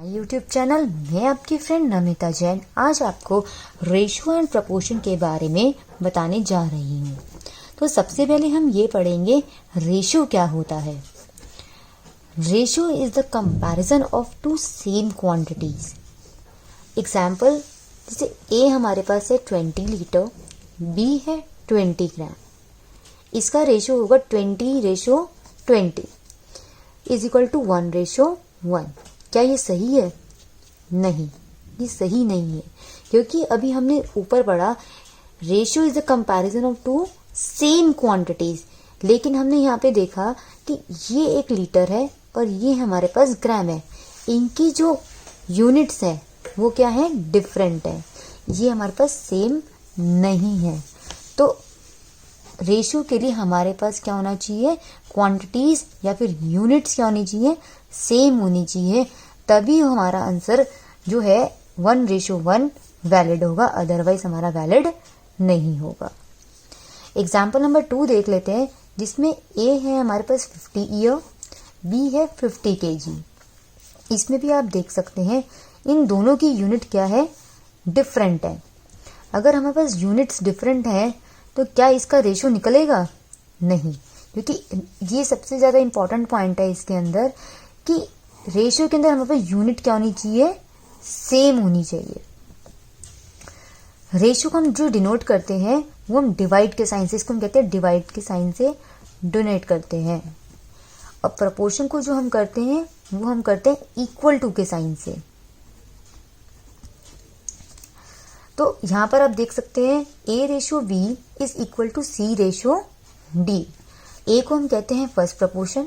My YouTube channel. मैं आपकी friend Namita Jain आज आपको रेशियो एंड प्रपोर्शन के बारे में बताने जा रही हूँ। तो सबसे पहले हम ये पढ़ेंगे रेशियो क्या होता है। Ratio is the comparison of two same quantities. Example, जैसे ए हमारे पास है 20 लीटर, बी है 20 ग्राम। इसका रेशियो होगा 20:20 इज इक्वल टू 1:1। क्या ये सही है? नहीं, ये सही नहीं है, क्योंकि अभी हमने ऊपर पढ़ा ratio is the comparison of two same quantities, लेकिन हमने यहाँ पे देखा कि ये एक लीटर है और ये हमारे पास ग्राम है। इनकी जो यूनिट्स है वो क्या है? डिफरेंट है। ये हमारे पास सेम नहीं है। तो रेशियो के लिए हमारे पास क्या होना चाहिए? क्वांटिटीज या फिर यूनिट्स क्या होनी चाहिए? सेम होनी चाहिए, तभी हमारा आंसर जो है 1:1 वैलिड होगा, अदरवाइज हमारा वैलिड नहीं होगा। एग्जाम्पल नंबर 2 देख लेते हैं, जिसमें ए है हमारे पास 50 ईयर, बी है 50 kg। इसमें भी आप देख सकते हैं इन दोनों की यूनिट क्या है? डिफरेंट है। अगर हमारे पास यूनिट्स डिफरेंट है तो क्या इसका रेशियो निकलेगा? नहीं, क्योंकि ये सबसे ज्यादा इंपॉर्टेंट पॉइंट है इसके अंदर कि रेशियो के अंदर हमारे पास यूनिट क्या होनी चाहिए? सेम होनी चाहिए। रेशियो को हम जो डिनोट करते हैं वो हम डिवाइड के साइन से, इसको हम कहते हैं डिवाइड के साइन से डोनेट करते हैं। और प्रपोर्शन को जो हम करते हैं वो हम करते हैं इक्वल टू के साइन से। तो यहां पर आप देख सकते हैं A/B is equal to C/D। ए को हम कहते हैं फर्स्ट प्रपोर्शन,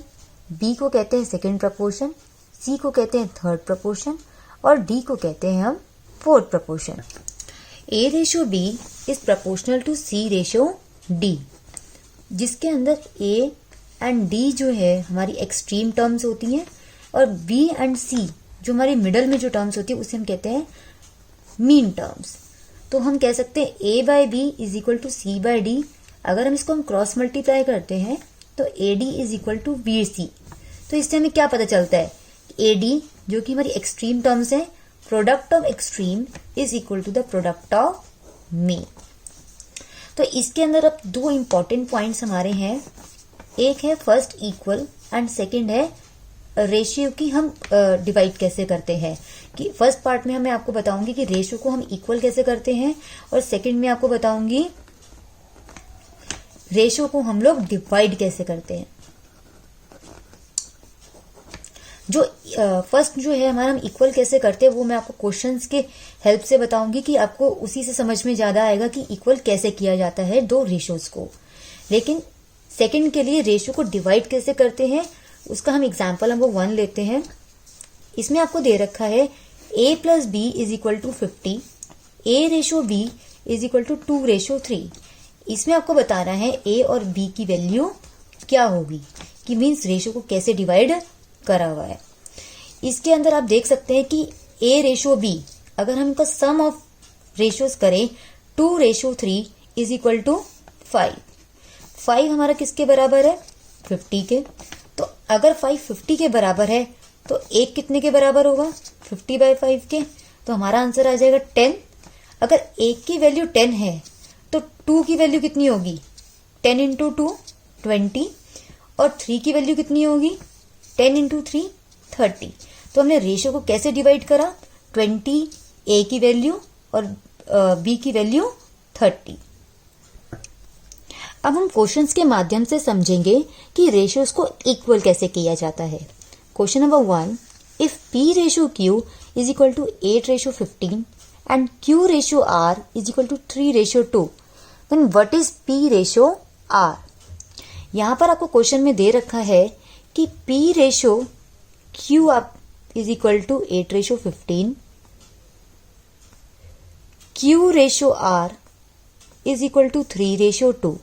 बी को कहते हैं सेकेंड प्रपोर्शन, सी को कहते हैं थर्ड प्रपोर्शन और डी को कहते हैं हम fourth proportion. A/B is proportional to C/D, जिसके अंदर ए एंड डी जो है हमारी एक्सट्रीम टर्म्स होती हैं और बी एंड सी जो हमारी मिडल में जो टर्म्स होती है उसे हम कहते हैं मीन टर्म्स। तो हम कह सकते हैं A/B is equal to C/D। अगर हम इसको हम क्रॉस मल्टीप्लाई करते हैं तो AD is equal to BC। तो इससे हमें क्या पता चलता है? AD जो कि हमारी एक्सट्रीम टर्म्स है, product of extreme is equal to the product of mean. तो इसके अंदर अब दो इंपॉर्टेंट पॉइंट्स हमारे हैं। एक है फर्स्ट इक्वल एंड सेकेंड है रेशियो की हम डिवाइड कैसे करते हैं। कि फर्स्ट पार्ट में मैं आपको बताऊंगी कि रेशियो को हम इक्वल कैसे करते हैं और सेकंड में आपको बताऊंगी रेशियो को हम लोग डिवाइड कैसे करते हैं। जो फर्स्ट जो है हमारा हम इक्वल कैसे करते हैं वो मैं आपको क्वेश्चंस के हेल्प से बताऊंगी कि आपको उसी से समझ में ज्यादा आएगा कि इक्वल कैसे किया जाता है दो रेशियोज को। लेकिन सेकंड के लिए रेशियो को डिवाइड कैसे करते हैं उसका हम एग्जाम्पल नंबर 1 लेते हैं। इसमें आपको दे रखा है A+B is equal to 50, A/B is equal to 2:3। इसमें आपको बताना है A और B की वैल्यू क्या होगी, कि मीन्स रेशियो को कैसे डिवाइड करा हुआ है। इसके अंदर आप देख सकते हैं कि A/B अगर हम इनका सम ऑफ रेशियोज करें 2:3 इज इक्वल टू 5। 5 हमारा किसके बराबर है? 50 के। तो अगर 5 50 के बराबर है तो एक कितने के बराबर होगा? 50/5 के। तो हमारा आंसर आ जाएगा 10। अगर एक की वैल्यू 10 है तो 2 की वैल्यू कितनी होगी? 10 इंटू 2 20 और 3 की वैल्यू कितनी होगी? 10 इंटू 3 30। तो हमने रेशियो को कैसे डिवाइड करा? 20 ए की वैल्यू और बी की वैल्यू 30। अब हम क्वेश्चंस के माध्यम से समझेंगे कि रेशियोज को इक्वल कैसे किया जाता है। Question number 1, if P/Q is equal to 8:15 and Q/R is equal to 3:2, then what is P/R? यहां पर आपको क्वेश्चन में दे रखा है कि P/Q is equal to 8:15, Q/R is equal to 3:2।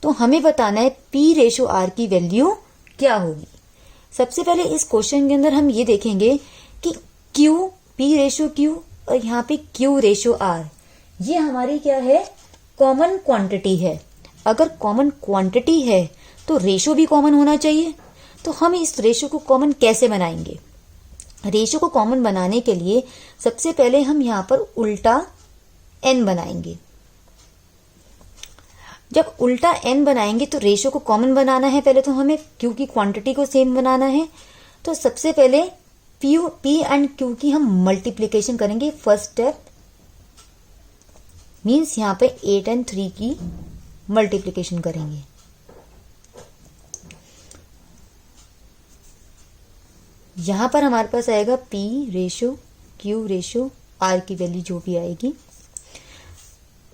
तो हमें बताना है P/R की वैल्यू क्या होगी। सबसे पहले इस क्वेश्चन के अंदर हम ये देखेंगे कि P/Q और यहाँ पे Q/R ये हमारी क्या है? कॉमन क्वांटिटी है। अगर कॉमन क्वांटिटी है तो रेशियो भी कॉमन होना चाहिए। तो हम इस रेशियो को कॉमन कैसे बनाएंगे? रेशो को कॉमन बनाने के लिए सबसे पहले हम यहाँ पर उल्टा n बनाएंगे। जब उल्टा n बनाएंगे तो रेशो को कॉमन बनाना है पहले तो हमें, क्योंकि क्वांटिटी को सेम बनाना है। तो सबसे पहले p एंड q की हम मल्टीप्लिकेशन करेंगे। फर्स्ट स्टेप मीन्स यहाँ पे 8 एंड 3 की मल्टीप्लिकेशन करेंगे। यहां पर हमारे पास आएगा p ratio q ratio r की वैल्यू जो भी आएगी।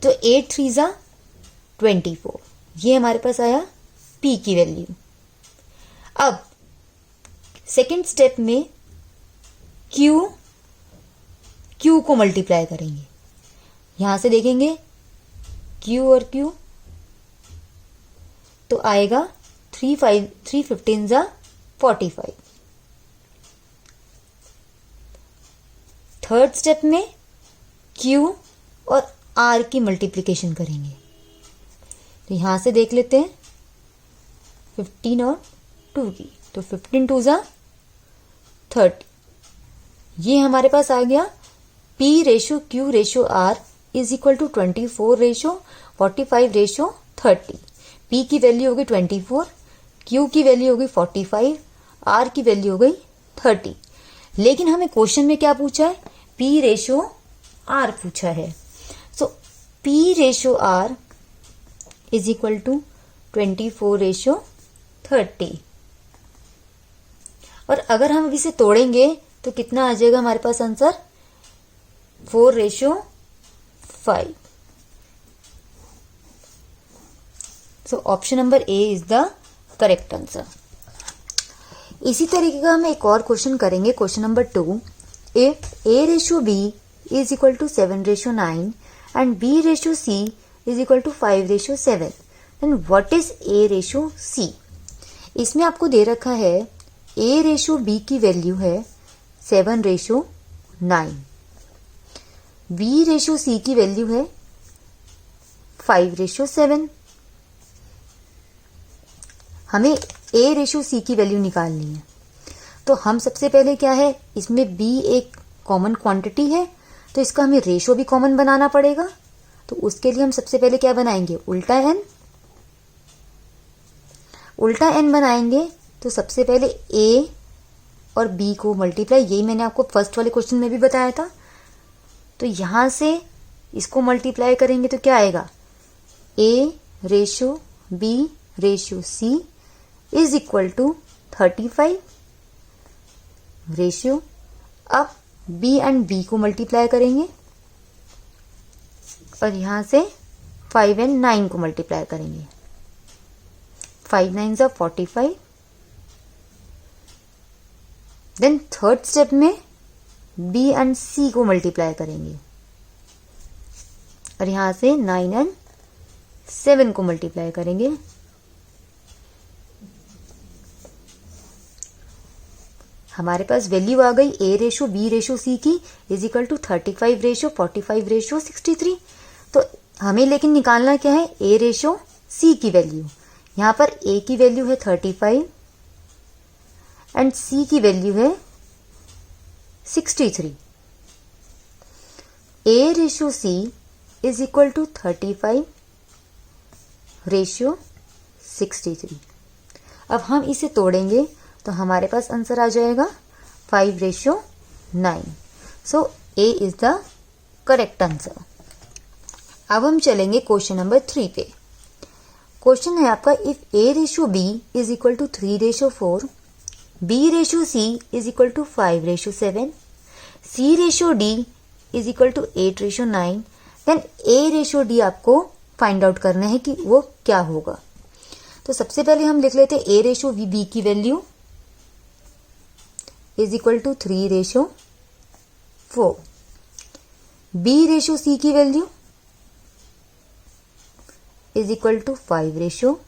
तो 8 3 जा 24, ये हमारे पास आया p की वैल्यू। अब सेकंड स्टेप में q को मल्टीप्लाई करेंगे। यहां से देखेंगे q और q, तो आएगा 3 15 जा 45। थर्ड स्टेप में q और r की मल्टीप्लिकेशन करेंगे। तो यहां से देख लेते हैं 15 और 2 की, तो 15 2 जा 30। ये हमारे पास आ गया p ratio q ratio r is equal to 24 ratio 45 ratio 30। p की वैल्यू हो गई 24, q की वैल्यू हो गई 45, r की वैल्यू हो गई 30। लेकिन हमें क्वेश्चन में क्या पूछा है, p रेशो r पूछा है। So p ratio r is equal to 24 ratio 30। और अगर हम इसे तोड़ेंगे तो कितना आ जाएगा हमारे पास answer, 4 ratio 5। So option number A is the correct answer. इसी तरीके का हम एक और क्वेश्चन करेंगे, question number 2। If a ratio b is equal to 7 ratio 9 and b ratio c is equal to 5 ratio 7, then what is a ratio c? इसमें आपको दे रखा है a रेशो b की वैल्यू है 7 रेशो 9, b रेशो c की value है 5 ratio 7। हमें a ratio c की वैल्यू निकालनी है। तो हम सबसे पहले क्या है, इसमें b एक कॉमन क्वांटिटी है तो इसका हमें रेशो भी कॉमन बनाना पड़ेगा। तो उसके लिए हम सबसे पहले क्या बनाएंगे, उल्टा n बनाएंगे। तो सबसे पहले a और b को मल्टीप्लाई, यही मैंने आपको फर्स्ट वाले क्वेश्चन में भी बताया था। तो यहां से इसको मल्टीप्लाई करेंगे तो क्या आएगा, a ratio b ratio c is equal to 35 ratio. अब b एंड b को मल्टीप्लाई करेंगे और यहां से 5 एंड 9 को मल्टीप्लाई करेंगे। 5 9 जा 45। देन थर्ड स्टेप में b एंड c को मल्टीप्लाई करेंगे और यहां से 9 एंड 7 को मल्टीप्लाई करेंगे। हमारे पास वैल्यू आ गई a ratio b ratio c की is equal to 35 ratio 45 ratio 63। तो हमें लेकिन निकालना क्या है, a रेशो c की वैल्यू। यहां पर a की वैल्यू है 35 एंड c की वैल्यू है 63। a ratio c is equal to 35 ratio 63। अब हम इसे तोड़ेंगे तो हमारे पास आंसर आ जाएगा 5 ratio 9। So A is the correct answer. अब हम चलेंगे क्वेश्चन नंबर 3 पे। क्वेश्चन है आपका, if A ratio B is equal to 3 ratio 4, B ratio C is equal to 5 ratio 7, C ratio D is equal to 8 ratio 9, then A ratio D आपको find out करना है कि वो क्या होगा। तो सबसे पहले हम लिख लेते हैं ए रेशो बी की value is equal to 3 ratio 4, B ratio C की value is equal to 5 ratio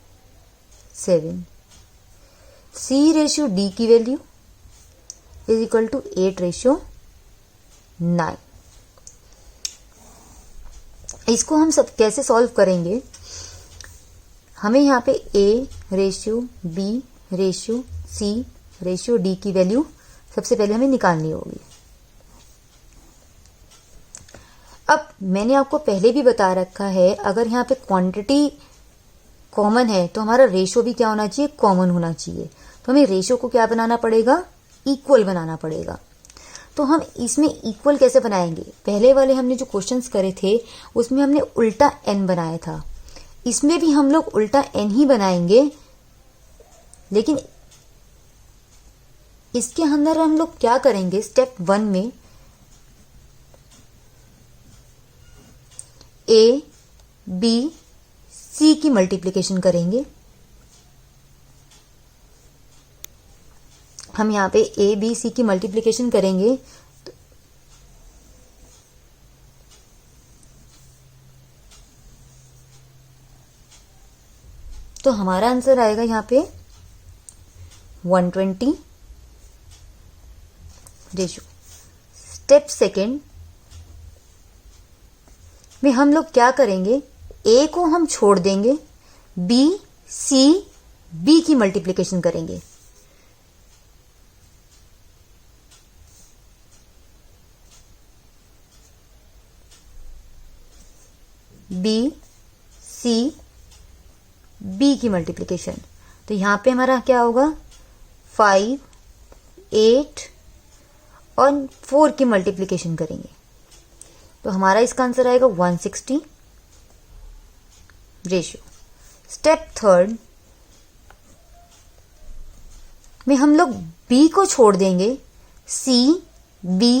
7, C ratio D की value is equal to 8 ratio 9। इसको हम सब कैसे सॉल्व करेंगे, हमें यहाँ पे a ratio b ratio c ratio d की वैल्यू सबसे पहले हमें निकालनी होगी। अब मैंने आपको पहले भी बता रखा है, अगर यहाँ पे क्वांटिटी कॉमन है तो हमारा रेशो भी क्या होना चाहिए, कॉमन होना चाहिए। तो हमें रेशो को क्या बनाना पड़ेगा, इक्वल बनाना पड़ेगा। तो हम इसमें इक्वल कैसे बनाएंगे, पहले वाले हमने जो क्वेश्चंस करे थे उसमें हमने उल्टा n बनाया था, इसमें भी हम लोग उल्टा n ही बनाएंगे, लेकिन इसके अंदर हम लोग क्या करेंगे, स्टेप 1 में a b c की मल्टीप्लिकेशन करेंगे। हम यहाँ पे a b c की मल्टीप्लिकेशन करेंगे तो हमारा आंसर आएगा यहाँ पे 120 रेशो। स्टेप 2 में हम लोग क्या करेंगे, a को हम छोड़ देंगे, b c b की मल्टीप्लिकेशन करेंगे। b c b की मल्टीप्लिकेशन, तो यहां पे हमारा क्या होगा, 5 8 और 4 की मल्टीप्लिकेशन करेंगे तो हमारा इसका आंसर आएगा 160 रेशियो। स्टेप 3 में हम लोग b को छोड़ देंगे, c b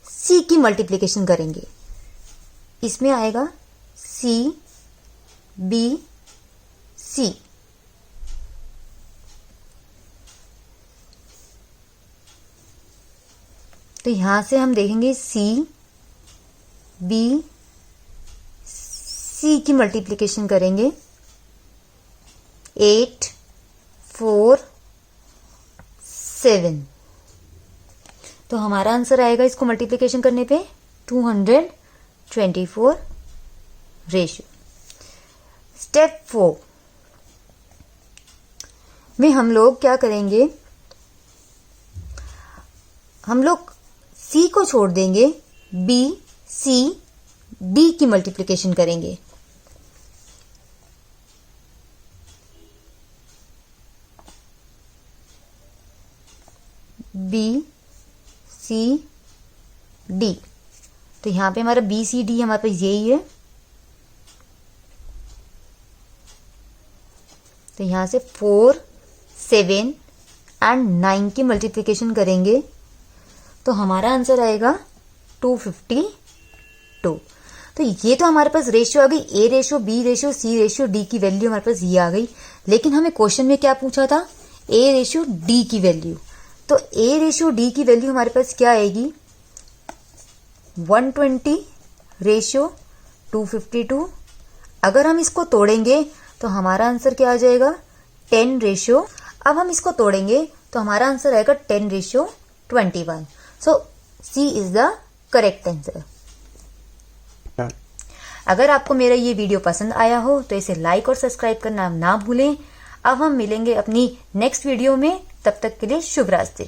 c की मल्टीप्लिकेशन करेंगे, इसमें आएगा c b c। तो यहां से हम देखेंगे c b c की मल्टीप्लिकेशन करेंगे, 8 4 7, तो हमारा आंसर आएगा इसको मल्टीप्लिकेशन करने पे 224 रेशियो। स्टेप 4 में हम लोग क्या करेंगे, हम लोग c को छोड़ देंगे, b c d की मल्टीप्लिकेशन करेंगे, b c d, तो यहां पे हमारा b c d हमारे पास यही है, तो यहां से 4 7 एंड 9 की मल्टीप्लिकेशन करेंगे तो हमारा आंसर आएगा 252। तो ये तो हमारे पास रेशियो आ गई, A ratio B ratio C ratio D की वैल्यू हमारे पास ये आ गई। लेकिन हमें क्वेश्चन में क्या पूछा था, ए रेशियो डी की वैल्यू। तो ए रेशियो डी की वैल्यू हमारे पास क्या आएगी, 120 रेशियो 252। अगर हम इसको तोड़ेंगे तो हमारा आंसर क्या आ जाएगा, 10 रेशियो। अब हम इसको तोड़ेंगे तो हमारा आंसर आएगा 10 ratio 21। So C is the correct answer. अगर आपको मेरा ये वीडियो पसंद आया हो तो इसे लाइक और सब्सक्राइब करना ना भूलें। अब हम मिलेंगे अपनी नेक्स्ट वीडियो में, तब तक के लिए शुभ रात्रि।